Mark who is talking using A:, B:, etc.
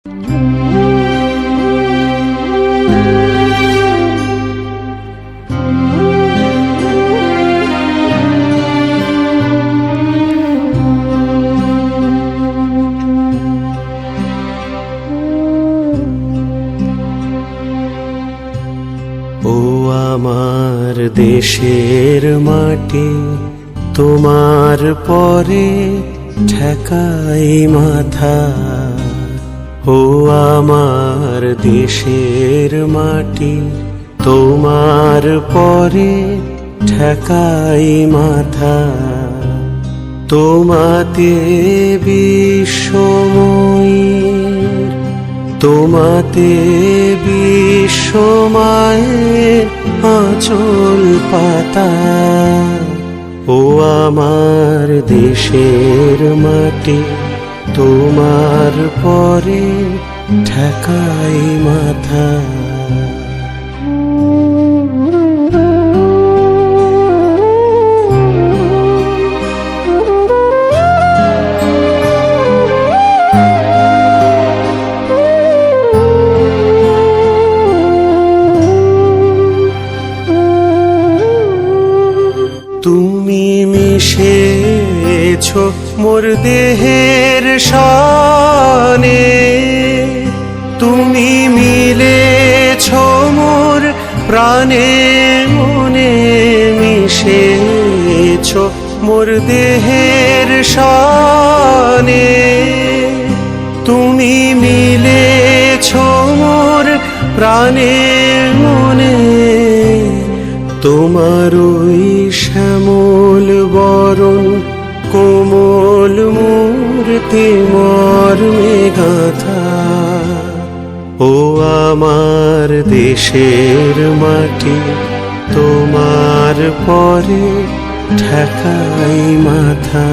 A: ও আমার দেশের মাটি, তোমার পরে ঠেকাই মাথা। ও আমার দেশের মাটি, তোমার পরে ঠেকাই মাথা। তোমাতে বিশ্বময়ীর, তোমাতে বিশ্বমায়ের আঁচল পাতা। ও আমার দেশের মাটি, তোমার পরে ঠেকাই মাথা। তুমি মিশেছো মোর দেহের শানে, তুমি মিলেছো মোর প্রাণে মনে। মিশেছো মোর দেহের শানে, তুমি মিলেছো মোর প্রাণে মনে। তোমার ওই শ্যামল বরণ কোমল মূর্তি মর্মে গাঁথা। ও আমার দেশের মাটি, তোমার পরে ঠেকাই মাথা।